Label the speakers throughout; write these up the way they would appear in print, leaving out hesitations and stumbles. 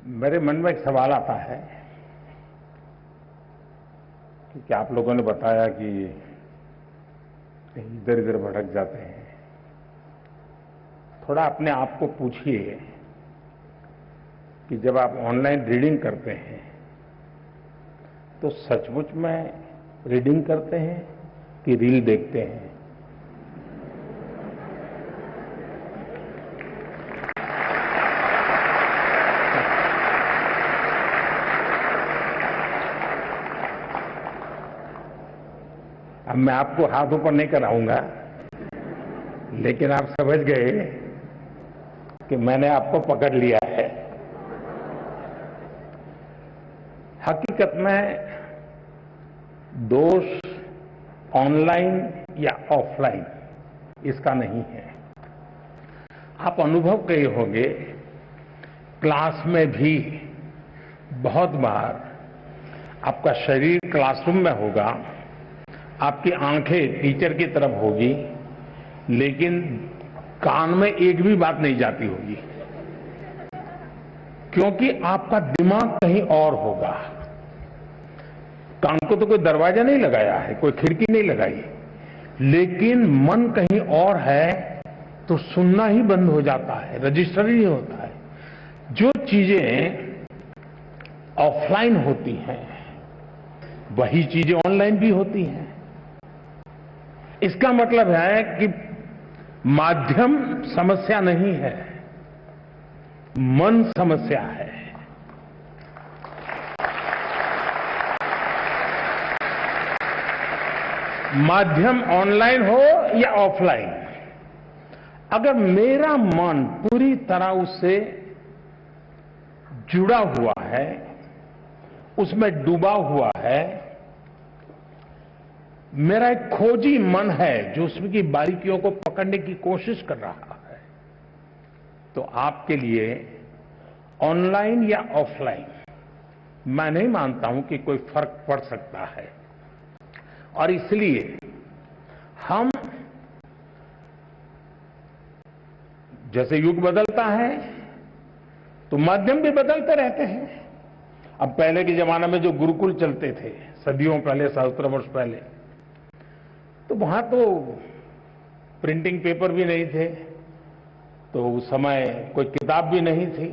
Speaker 1: मेरे मन में एक सवाल आता है कि क्या आप लोगों ने बताया कि कहीं इधर इधर भटक जाते हैं। थोड़ा अपने आप को पूछिए कि जब आप ऑनलाइन रीडिंग करते हैं तो सचमुच में रीडिंग करते हैं कि रील देखते हैं। अब मैं आपको हाथ ऊपर नहीं कराऊंगा, लेकिन आप समझ गए कि मैंने आपको पकड़ लिया है। हकीकत में दोष ऑनलाइन या ऑफलाइन इसका नहीं है। आप अनुभव किए होंगे, क्लास में भी बहुत बार आपका शरीर क्लासरूम में होगा, आपकी आंखें टीचर की तरफ होगी, लेकिन कान में एक भी बात नहीं जाती होगी, क्योंकि आपका दिमाग कहीं और होगा। कान को तो कोई दरवाजा नहीं लगाया है, कोई खिड़की नहीं लगाई, लेकिन मन कहीं और है तो सुनना ही बंद हो जाता है, रजिस्टर ही नहीं होता है। जो चीजें ऑफलाइन होती हैं वही चीजें ऑनलाइन भी होती हैं। इसका मतलब है कि माध्यम समस्या नहीं है, मन समस्या है। माध्यम ऑनलाइन हो या ऑफलाइन, अगर मेरा मन पूरी तरह उससे जुड़ा हुआ है, उसमें डूबा हुआ है, मेरा एक खोजी मन है जो उसमें की बारीकियों को पकड़ने की कोशिश कर रहा है, तो आपके लिए ऑनलाइन या ऑफलाइन मैं नहीं मानता हूं कि कोई फर्क पड़ सकता है। और इसलिए हम जैसे युग बदलता है तो माध्यम भी बदलते रहते हैं। अब पहले के जमाने में जो गुरुकुल चलते थे, सदियों पहले, सहस्त्र वर्ष पहले, तो वहां तो प्रिंटिंग पेपर भी नहीं थे, तो उस समय कोई किताब भी नहीं थी,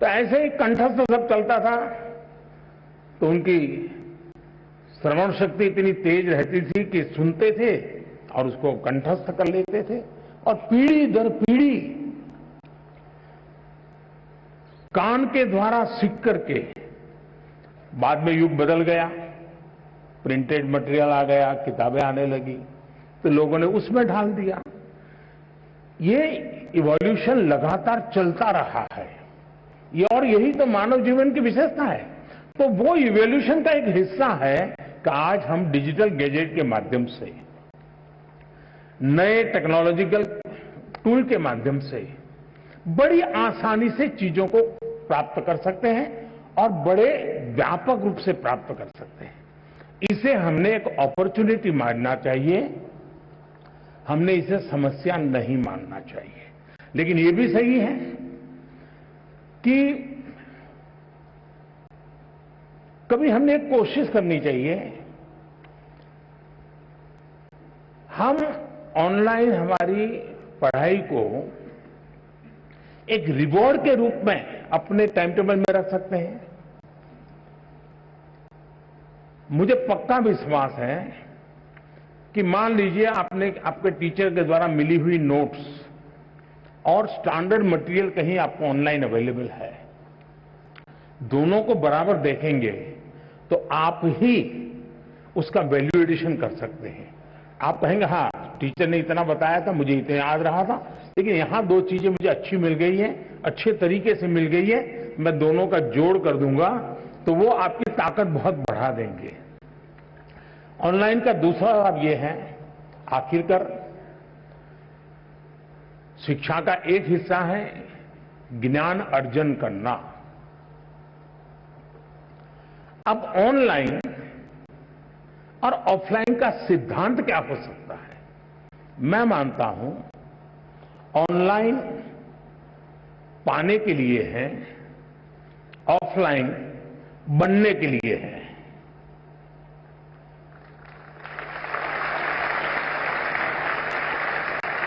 Speaker 1: तो ऐसे ही कंठस्थ सब चलता था। तो उनकी श्रवण शक्ति इतनी तेज रहती थी कि सुनते थे और उसको कंठस्थ कर लेते थे, और पीढ़ी दर पीढ़ी कान के द्वारा सीख करके बाद में युग बदल गया, प्रिंटेड मटेरियल आ गया, किताबें आने लगी, तो लोगों ने उसमें ढाल दिया। ये इवोल्यूशन लगातार चलता रहा है, ये और यही तो मानव जीवन की विशेषता है। तो वो इवोल्यूशन का एक हिस्सा है कि आज हम डिजिटल गैजेट के माध्यम से, नए टेक्नोलॉजिकल टूल के माध्यम से बड़ी आसानी से चीजों को प्राप्त कर सकते हैं और बड़े व्यापक रूप से प्राप्त कर सकते हैं। इसे हमने एक अपॉर्चुनिटी मानना चाहिए, हमने इसे समस्या नहीं मानना चाहिए। लेकिन ये भी सही है कि कभी हमने एक कोशिश करनी चाहिए, हम ऑनलाइन हमारी पढ़ाई को एक रिवॉर्ड के रूप में अपने टाइम टेबल में रख सकते हैं। मुझे पक्का विश्वास है कि मान लीजिए आपने आपके टीचर के द्वारा मिली हुई नोट्स और स्टैंडर्ड मटेरियल कहीं आपको ऑनलाइन अवेलेबल है, दोनों को बराबर देखेंगे तो आप ही उसका वैल्यू एडिशन कर सकते हैं। आप कहेंगे हाँ, टीचर ने इतना बताया था, मुझे इतना याद रहा था, लेकिन यहां दो चीजें मुझे अच्छी मिल गई हैं, अच्छे तरीके से मिल गई है, मैं दोनों का जोड़ कर दूंगा, तो वो आपकी ताकत बहुत बढ़ा देंगे। ऑनलाइन का दूसरा लाभ ये है, आखिरकार शिक्षा का एक हिस्सा है ज्ञान अर्जन करना। अब ऑनलाइन और ऑफलाइन का सिद्धांत क्या हो सकता है? मैं मानता हूं ऑनलाइन पाने के लिए है ऑफलाइन बनने के लिए है।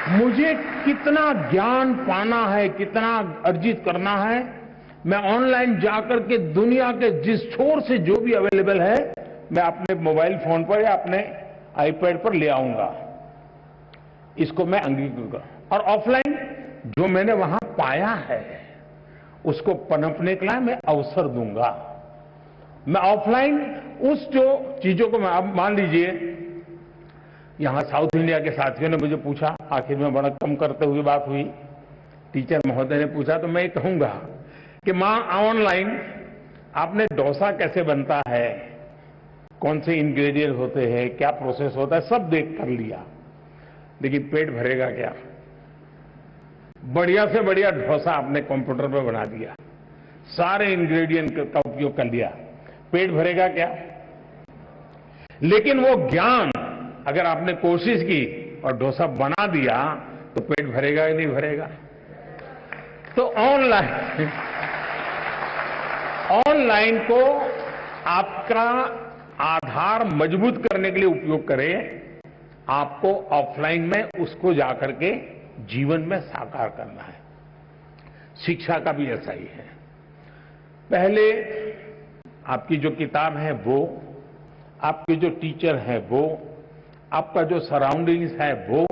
Speaker 1: मुझे कितना ज्ञान पाना है, कितना अर्जित करना है, मैं ऑनलाइन जाकर के दुनिया के जिस छोर से जो भी अवेलेबल है, मैं अपने मोबाइल फोन पर या अपने आईपैड पर ले आऊंगा। इसको मैं अंगीकृत करूं। और ऑफलाइन जो मैंने वहां पाया है उसको पनपने के लिए मैं अवसर दूंगा। मैं ऑफलाइन उस जो चीजों को मैं, अब मान लीजिए यहां साउथ इंडिया के साथियों ने मुझे पूछा, आखिर में बड़ा कम करते हुए बात हुई, टीचर महोदय ने पूछा, तो मैं ये कहूंगा कि मां ऑनलाइन आपने डोसा कैसे बनता है, कौन से इंग्रेडिएंट होते हैं, क्या प्रोसेस होता है, सब देख कर लिया, लेकिन पेट भरेगा क्या? बढ़िया से बढ़िया डोसा आपने कंप्यूटर पर बना दिया, सारे इंग्रेडिएंट का उपयोग कर लिया, पेट भरेगा क्या? लेकिन वो ज्ञान अगर आपने कोशिश की और डोसा बना दिया तो पेट भरेगा या नहीं भरेगा? तो ऑनलाइन को आपका आधार मजबूत करने के लिए उपयोग करें, आपको ऑफलाइन में उसको जाकर के जीवन में साकार करना है। शिक्षा का भी ऐसा ही है। पहले आपकी जो किताब है वो, आपके जो टीचर है वो, आपका जो सराउंडिंग्स है वो,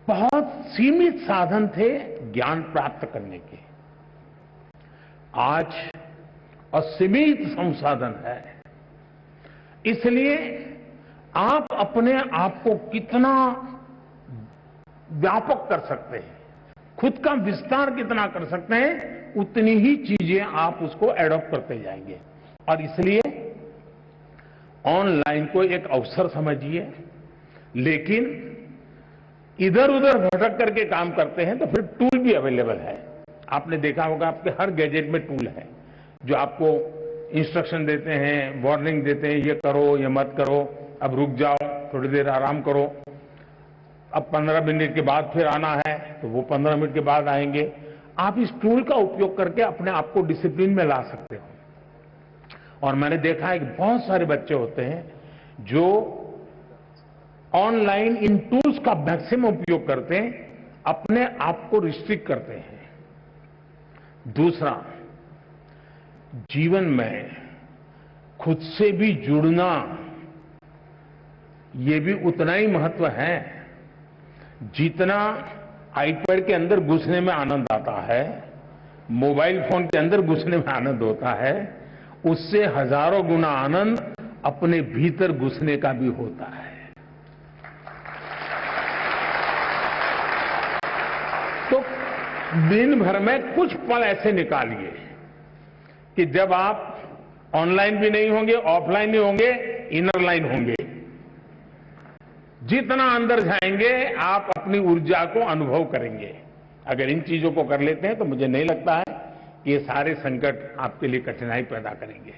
Speaker 1: बहुत सीमित साधन थे ज्ञान प्राप्त करने के। आज असीमित संसाधन है, इसलिए आप अपने आप को कितना व्यापक कर सकते हैं, खुद का विस्तार कितना कर सकते हैं, उतनी ही चीजें आप उसको एडॉप्ट करते जाएंगे। और इसलिए ऑनलाइन को एक अवसर समझिए, लेकिन इधर उधर भटक करके काम करते हैं तो फिर टूल भी अवेलेबल है। आपने देखा होगा आपके हर गैजेट में टूल है जो आपको इंस्ट्रक्शन देते हैं, वार्निंग देते हैं, ये करो, ये मत करो, अब रुक जाओ, थोड़ी देर आराम करो, अब 15 मिनट के बाद फिर आना है तो वो 15 मिनट के बाद आएंगे। आप इस टूल का उपयोग करके अपने आप को डिसिप्लिन में ला सकते हो। और मैंने देखा है कि बहुत सारे बच्चे होते हैं जो ऑनलाइन इन टूल्स का मैक्सिमम उपयोग करते हैं, अपने आप को रिस्ट्रिक्ट करते हैं। दूसरा, जीवन में खुद से भी जुड़ना, ये भी उतना ही महत्व है जितना आईपैड के अंदर घुसने में आनंद आता है, मोबाइल फोन के अंदर घुसने में आनंद होता है, उससे हजारों गुना आनंद अपने भीतर घुसने का भी होता है। तो दिन भर में कुछ पल ऐसे निकालिए कि जब आप ऑनलाइन भी नहीं होंगे, ऑफलाइन नहीं होंगे, इनर लाइन होंगे। जितना अंदर जाएंगे आप अपनी ऊर्जा को अनुभव करेंगे। अगर इन चीजों को कर लेते हैं तो मुझे नहीं लगता है कि ये सारे संकट आपके लिए कठिनाई पैदा करेंगे।